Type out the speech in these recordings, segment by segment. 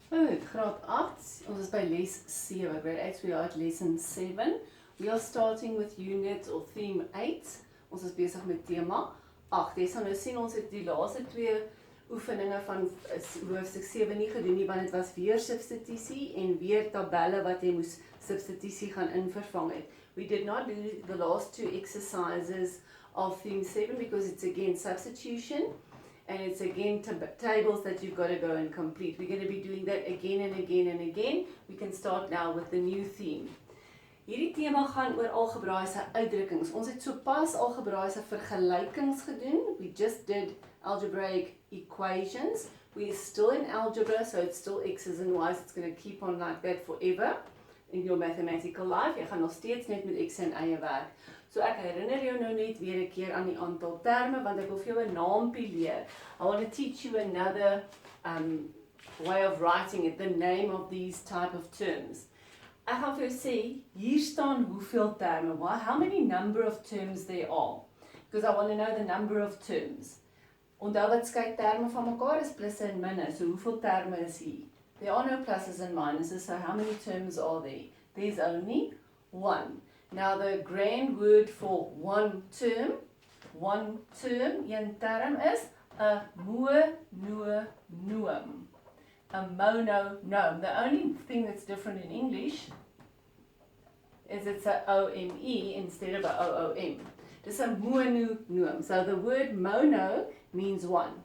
Goed, graad 8, ons is by les 7, grade 8, we are at lesson 7. We are starting with unit or theme 8. Ons is besig met tema 8. Jy sal nou sien ons het die laaste 2 oefeninge van hoofstuk 7 nie gedoen nie, want dit was weer substitusie en weer tabelle wat jy moes substitusie gaan invervang het. We did not do the last 2 exercises of theme 7 because it's again substitution. And it's again tables that you've got to go and complete. We're going to be doing that again and again and again. We can start now with the new theme. Hierdie tema gaan oor algebraïese uitdrukkings. Ons het sopas algebraïese vergelykings gedoen. We just did algebraic equations. We're still in algebra, so it's still x's and y's. It's going to keep on like that forever in your mathematical life. Jy gaan nog steeds net met x en y werk. So ek herinner jou nou net weer 'n keer aan die aantal terme, want ek wil vir jou 'n naampie leer. I want to teach you another way of writing it, the name of these type of terms. Ek gaan vir jou sê, hier staan hoeveel terme, how many number of terms there are, because I want to know the number of terms. Onthou wat skei terme van mekaar is plusse en minne, so hoeveel terme is hier? There are no pluses and minuses, so how many terms are there? There's only one. Now the grand word for one term, een term is a mononoem, a mononoem. The only thing that's different in English is it's a O-M-E instead of a O-O-M. It's a mononoem. So the word mono means one.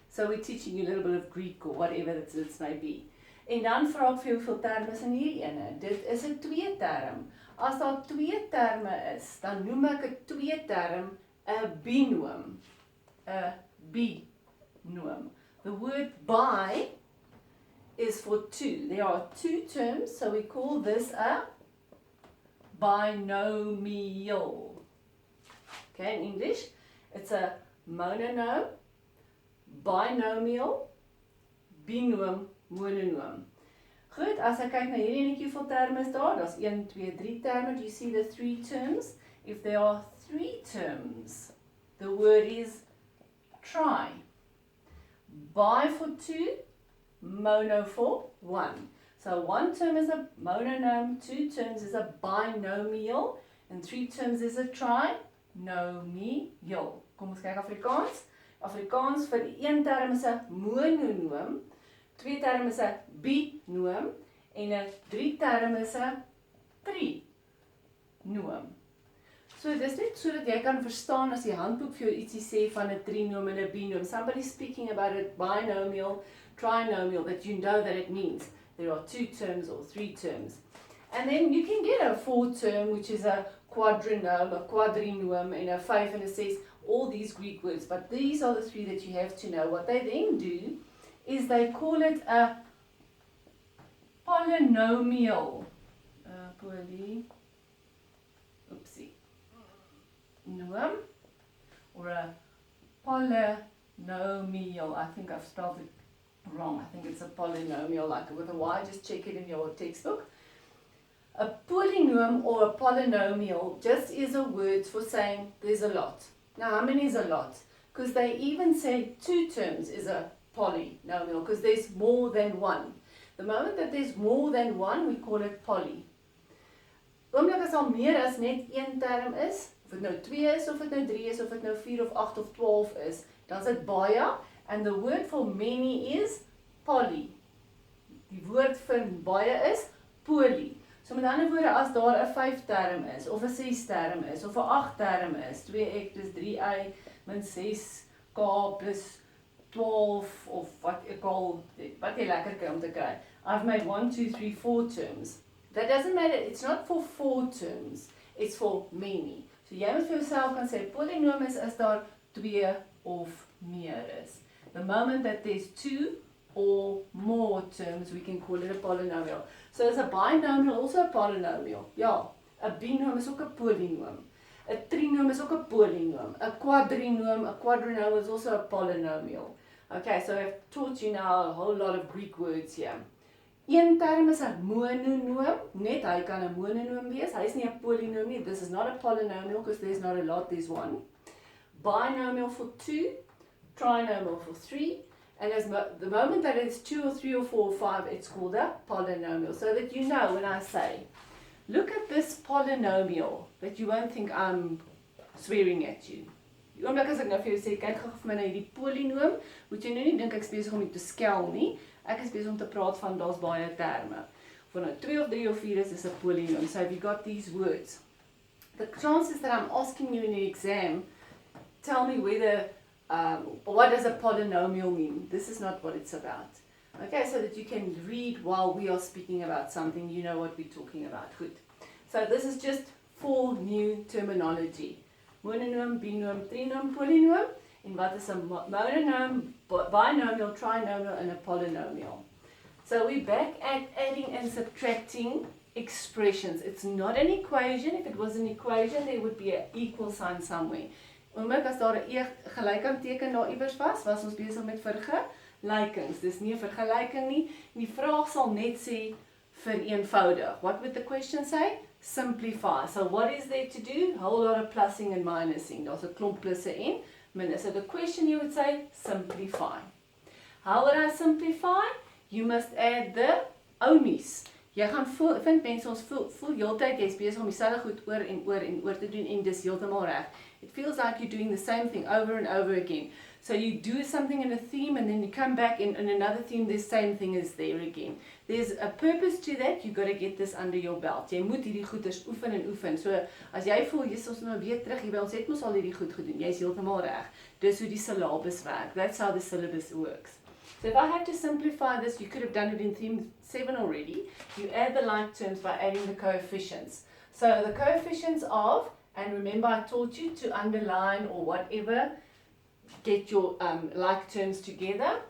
So we're teaching you a little bit of Greek or whatever it may be. En dan vra ek vir jou hoeveel terme is in hierdie ene. Dit is 'n 2 term. As daar 2 terme is, dan noem ek 'n 2 term 'n binoom. 'n binoom. The word bi is for 2. There are 2 terms, so we call this a binomial. Okay, in English, it's a mononoom, binomial, binoom, mononoom. Goed, as ek kyk na hierdie enetjie, hoeveel terme is daar? Daar's 1, 2, 3 terme. Do you see the 3 terms? If there are 3 terms, the word is try. Bi for 2, mono for 1. So 1 term is a mononoom, 2 terms is a binomial, and 3 terms is a trinomial. Kom ons kyk Afrikaans. Afrikaans vir 1 term is 'n mononoom, 2 term is 'n binoom en 'n 3 term is 'n trinoom. So dis net sodat jy kan verstaan as die handboek vir jou ietsie sê van 'n trinoom en 'n binoom. Somebody speaking about a binomial, trinomial, that you know that it means there are 2 terms or 3 terms. And then you can get a 4 term, which is a quadrinome, a quadrinoom, and a 5 and a 6, all these Greek words. But these are the 3 that you have to know. What they then do is they call it a polynomial. Noom, or a polynomial. I think I've spelled it wrong. I think it's a polynomial, like with a Y. Just check it in your textbook. A polynomial or a polynomial just is a word for saying there's a lot. Now, how many is a lot? Because they even say 2 terms is a polynomial, because there's more than one. The moment that there's more than one, we call it poly. Oomblik as al meer as net 1 term is, of dit nou 2 is, of dit nou 3 is, of dit nou 4 of 8 of 12 is, dan is dit baie, and the word for many is poly. Die woord vir baie is poly. So met ander woorde, as daar 'n 5 term is, of 'n 6 term is, of 'n 8 term is, 2x plus 3y min 6k plus 12, of wat ek al, wat jy lekker kry om te kry. I've made 1, 2, 3, 4 terms. That doesn't matter, it's not for 4 terms, it's for many. So jy moet vir jouself kan sê, polynoom is as daar 2 of meer is. The moment that there's 2 or more terms, we can call it a polynomial. So is a binomial also a polynomial? Ja, 'n binoom is ook 'n polynoom. 'n trinoom is ook 'n polynoom. 'n quadrinoom is also a polynomial. Okay, so I've taught you now a whole lot of Greek words here. 1 term is 'n mononoom, net hy kan 'n mononoom wees. Hy is nie 'n polynoom nie. This is not a polynomial because there's not a lot, there's 1. Binomial for 2, trinomial for 3, And the moment that it's 2 or 3 or 4 or 5, it's called a polynomial. So that you know when I say, look at this polynomial, that you won't think I'm swearing at you. Die oomblik as ek nou vir jou sê, kyk gou vir my na hierdie polinoom, moet jy nou nie dink ek is besig om jou te skel nie. Ek is besig om te praat van daar's baie terme. Of nou 2 of 3 of 4 is 'n polynoom. So have you got these words? The chances that I'm asking you in the exam, tell me whether, what does a polynomial mean? This is not what it's about. Okay, so that you can read while we are speaking about something, you know what we're talking about. Good. So this is just 4 new terminology. Mononoom, binoom, trinoom, polynoom. And what is a mononoom, binomial, trinomial, and a polynomial. So we're back at adding and subtracting expressions. It's not an equation. If it was an equation, there would be an equal sign somewhere. Omdat as daar 'n gelykheid teken daar iewers was ons besig met vergelykings. Dis nie 'n vergelyking nie. Die vraag sal net sê vereenvoudig. What would the question say? Simplify. So what is there to do? A whole lot of plussing and minusing. Daar's 'n klomp plusse en minus. So the question you would say, simplify. How would I simplify? You must add the omies. Jy gaan vind mense ons voel heeltyd jy's besig om dieselfde goed oor en oor te doen en dis heeltemal reg. It feels like you're doing the same thing over and over again. So you do something in a theme and then you come back in another theme, the same thing is there again. There's a purpose to that, you've got to get this under your belt. Jy moet hierdie goeders oefen en oefen. So as jy voel, jy's ons nou weer terug, jy ons het mos al hierdie goed gedoen, jy's heeltemal reg. Dis hoe die syllabus werk. That's how the syllabus works. So if I had to simplify this, you could have done it in theme 7 already. You add the like terms by adding the coefficients. So the coefficients of, and remember I taught you to underline or whatever, get your like terms together.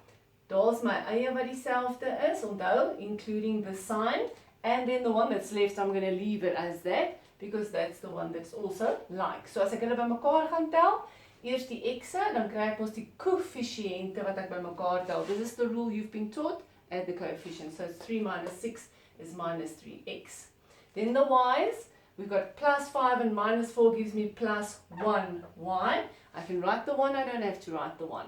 Daar's my eie wat dieselfde is, onthou, including the sign. And then the one that's left, I'm going to leave it as that, because that's the one that's also like. So as ek hulle by mekaar gaan tel, eers die x'e, dan kry ek ons die koëffisiënte wat ek by mekaar tel. This is the rule you've been taught, add the coefficients. So 3 minus 6 is minus 3x. Then the y's, we've got plus 5 and minus 4 gives me plus 1y. I can write the 1, I don't have to write the 1.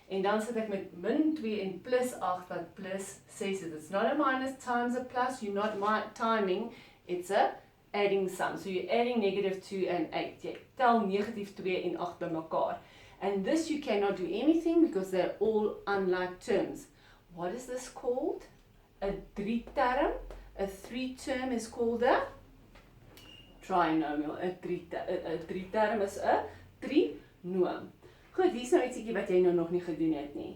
En dan sit ek met min 2 en plus 8 wat plus 6 is. It's not a minus times a plus, you're not timing, it's a adding sum. So you're adding negative 2 and 8. Jy tel negatief 2 en 8 by mekaar. And this you cannot do anything because they're all unlike terms. What is this called? A 3-term. A 3-term is called a trinomial. A 3-term is a trinoom. Goed, hier is nou ietsie wat jy nou nog nie gedoen het nie.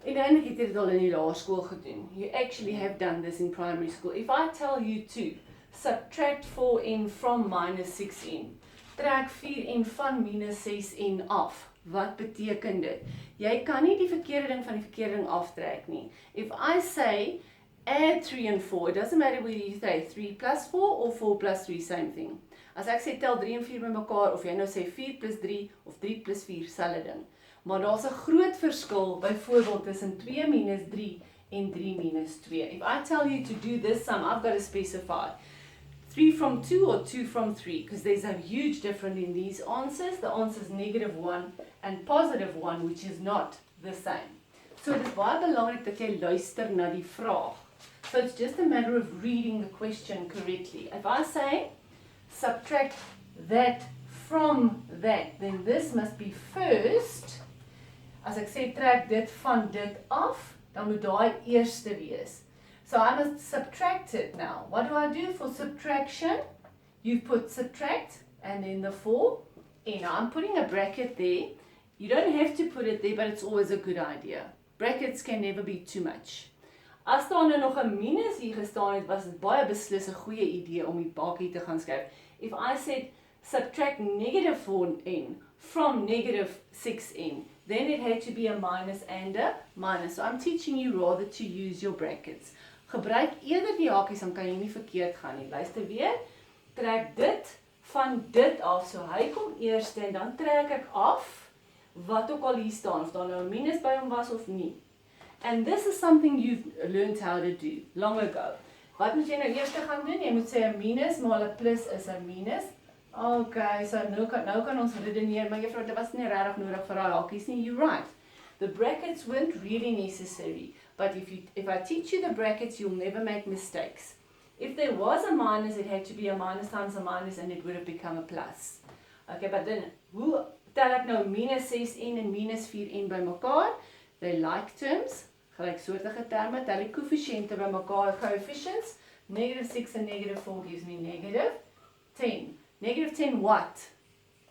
Uiteindelik het jy dit al in die laerskool gedoen. You actually have done this in primary school. If I tell you to subtract 4n from minus 6n, trek 4n van minus 6n af. Wat beteken dit? Jy kan nie die verkeerde ding van die verkeerde ding aftrek nie. If I say add 3 and 4, it doesn't matter whether you say 3 plus 4 or 4 plus 3, same thing. As ek sê tel 3 en 4 by mekaar, of jy nou sê 4 plus 3 of 3 plus 4, selfde ding. Maar daar's 'n groot verskil byvoorbeeld tussen 2 minus 3 en 3 minus 2. If I tell you to do this sum, I've got to specify 3 from 2 or 2 from 3, because there's a huge difference in these answers. The answer is negative 1 and positive 1, which is not the same. So dit is baie belangrik dat jy luister na die vraag. So it's just a matter of reading the question correctly. If I say subtract that from that, then this must be first. As ek sê trek dit van dit af, dan moet daai eerste wees. So I must subtract it now. What do I do for subtraction? You put subtract and then the 4 in. I'm putting a bracket there. You don't have to put it there, but it's always a good idea. Brackets can never be too much. As daar nou nog 'n minus hier gestaan het, was dit baie beslis 'n goeie idee om die bakkie te gaan skryf. If I said subtract negative 4n from negative 6n, then it had to be a minus and a minus. So I'm teaching you rather to use your brackets. Gebruik eerder die hakies, dan kan jy nie verkeerd gaan nie. Luister weer, trek dit van dit af. So hy kom eerste en dan trek ek af wat ook al hier staan, of daar nou 'n minus by hom was of nie. And this is something you've learned how to do long ago. Wat moet jy nou eers gaan doen? Jy moet sê 'n minus maal 'n plus is 'n minus. Okay, so nou kan ons redeneer, maar juffrou, dit was nie regtig nodig vir daai hakies nie. You're right. The brackets weren't really necessary, but if I teach you the brackets, you'll never make mistakes. If there was a minus, it had to be a minus times a minus and it would have become a plus. Okay, but then, hoe tel ek nou minus 6n en minus 4n by mekaar? They like terms, gelyksoortige terme, tel die koëffisiënte by mekaar, coefficients. Negative 6 and negative 4 gives me negative 10. Negative 10 what?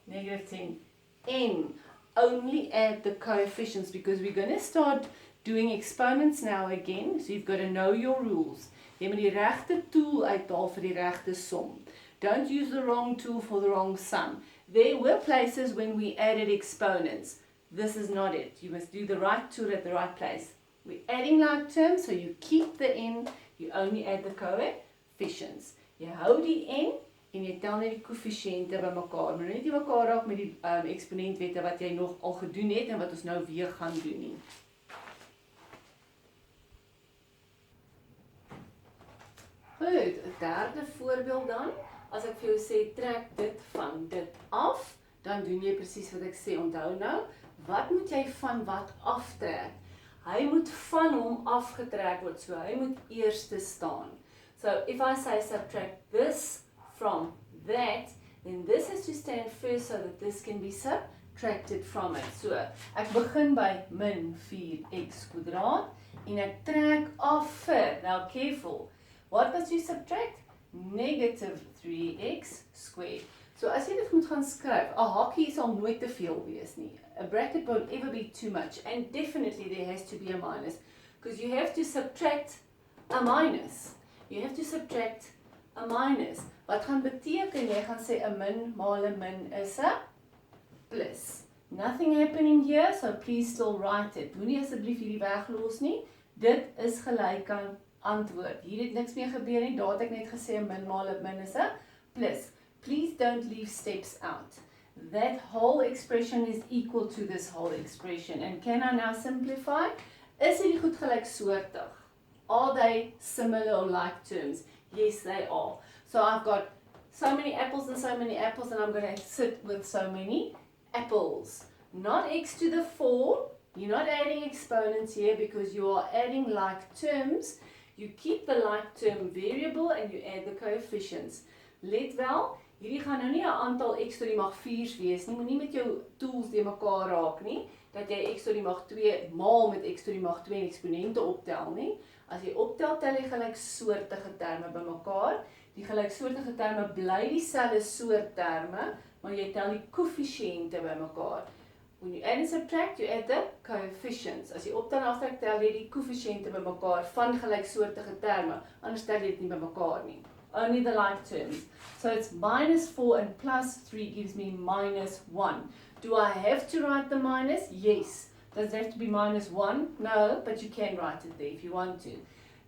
Negative 10 n. Only add the coefficients because we're going to start doing exponents now again. So you've got to know your rules. Jy moet die regte tool uithaal vir die regte som. Don't use the wrong tool for the wrong sum. There were places when we added exponents. This is not it. You must do the right tool at the right place. We're adding like terms, so you keep the n, you only add the coefficients. Jy hou die n en jy tel net die koëffisiënte by mekaar. Maar net nie mekaar raak met die eksponentwette wat jy nog al gedoen het en wat ons nou weer gaan doen nie. Goed, 'n derde voorbeeld dan. As ek vir jou sê trek dit van dit af, dan doen jy presies wat ek sê. Onthou nou, wat moet jy van wat aftrek? Hy moet van hom afgetrek word, so hy moet eerste staan. So if I say subtract this from that, then this has to stand first so that this can be subtracted from it. So ek begin by min 4x kwadraat en ek trek af vir, now careful, what must you subtract? Negative 3x squared. So as jy dit moet gaan skryf, 'n hakkie sal nooit te veel wees nie. A bracket won't ever be too much, and definitely there has to be a minus, because you have to subtract a minus. You have to subtract a minus. Wat gaan beteken? Jy gaan sê 'n min maal 'n min is 'n plus. Nothing happening here, so please still write it. Moenie asseblief hierdie weglos nie. Dit is gelyk aan antwoord. Hier het niks meer gebeur nie. Daar het ek net gesê 'n min maal 'n min is 'n plus. Please don't leave steps out. That whole expression is equal to this whole expression. And can I now simplify? Is hierdie goed gelyksoortig? Are they similar or like terms? Yes, they are. So I've got so many apples and so many apples, and I'm going to sit with so many apples. Not x to the 4. You're not adding exponents here because you are adding like terms. You keep the like term variable and you add the coefficients. Let wel, hierdie gaan nou nie 'n aantal x tot die mag 4's wees nie. Moenie met jou tools die mekaar raak nie, dat jy x tot die mag 2 maal met x tot die mag 2 en eksponente optel nie. As jy optel, tel jy gelyksoortige terme bymekaar. Die gelyksoortige terme bly dieselfde soort terme, maar jy tel die koëffisiënte bymekaar. When you add and subtract, you add the coefficients. As jy optel en aftrek, tel jy die koëffisiënte bymekaar van gelyksoortige terme. Anders tel jy dit nie bymekaar nie. Only the like terms. So it's minus 4 and plus 3 gives me minus 1. Do I have to write the minus? Yes. Does it have to be minus 1? No, but you can write it there if you want to.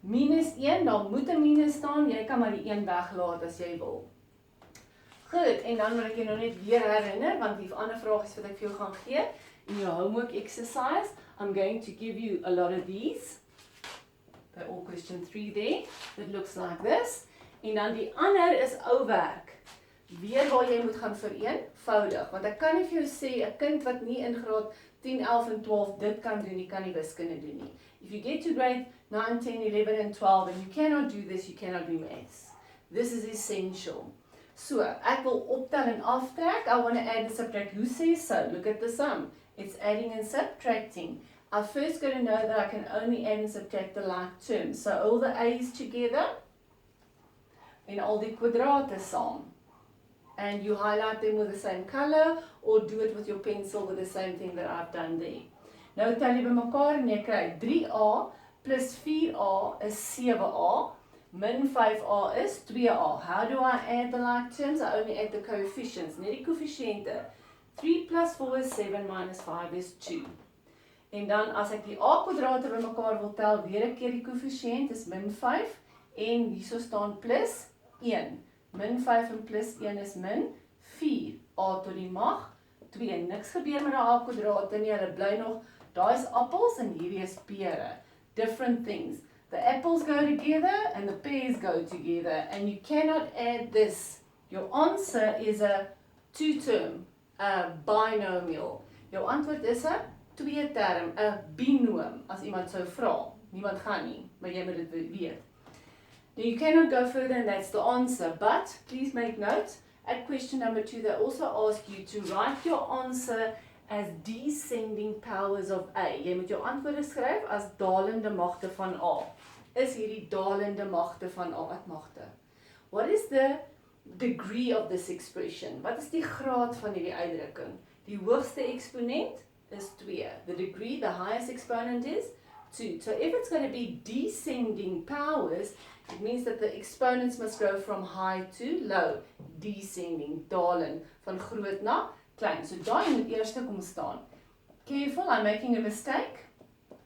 Minus 1, dan moet 'n minus staan. Jy kan maar die 1 weglaat as jy wil. Goed, en dan wil ek jou nou net weer herinner, want die ander vragies wat ek vir jou gaan gee, in your homework exercise, I'm going to give you a lot of these. They're all question 3 there. It looks like this. En dan die ander is ou werk. Weer waar jy moet gaan vereenvoudig, want ek kan nie vir jou sê 'n kind wat nie in graad 10, 11 en 12 dit kan doen, nie kan nie wiskunde doen nie. If you get to grade 9, 10, 11 and 12 and you cannot do this, you cannot do maths. This is essential. So, ek wil optel en aftrek. I want to add and subtract. Who says so? Look at the sum. It's adding and subtracting. I first got to know that I can only add and subtract the like terms. So all the a's together en al die kwadrate saam. And you highlight them with the same color or do it with your pencil with the same thing that I've done there. Nou tel jy bymekaar en jy kry 3a plus 4a is 7a. Min 5a is 2a. How do I add the like terms? I only add the coefficients, net die koëffisiënte. 3 plus 4 is 7 minus 5 is 2. En dan as ek die a kwadrate bymekaar wil tel, weer 'n keer die koëffisiënt is min 5 en hierso staan plus 1. Min 5 en plus 1 is min 4. A tot die mag 2. Niks gebeur met die a kwadrate nie, hulle bly nog, daar is appels en hierdie is pere. Different things. The apples go together and the pears go together, and you cannot add this. Your answer is a two-term, a binomial. Jou antwoord is 'n twee term, 'n binoom, as iemand sou vra. Niemand gaan nie, maar jy moet dit weet. Now you cannot go further and that's the answer, but please make note, at question number 2 they also ask you to write your answer as descending powers of A. Jy moet jou antwoorde skryf as dalende magte van A. Is hierdie dalende magte van A wat magte? What is the degree of this expression? Wat is die graad van hierdie uitdrukking? Die hoogste eksponent is 2. The degree, the highest exponent is 2. So if it's going to be descending powers, it means that the exponents must go from high to low. Descending, dalend, van groot na klein. So daai moet eers kom staan. Careful, I'm making a mistake.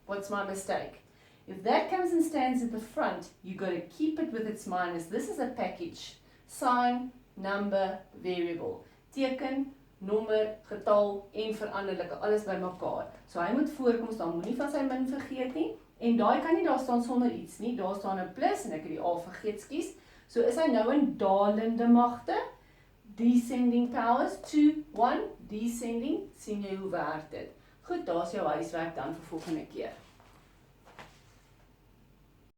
What's my mistake? If that comes and stands at the front, you got to keep it with its minus. This is a package. Sign, number, variable. Teken, nommer, getal en veranderlike, alles by mekaar. So hy moet voorkom staan, moenie van sy min vergeet nie. En daai kan nie daar staan sonder iets nie. Daar staan 'n plus en ek het die A vergeet, skus. So is hy nou in dalende magte. Descending powers, 2, 1, descending. Sien jy hoe werk dit? Goed, daar's jou huiswerk dan vir volgende keer.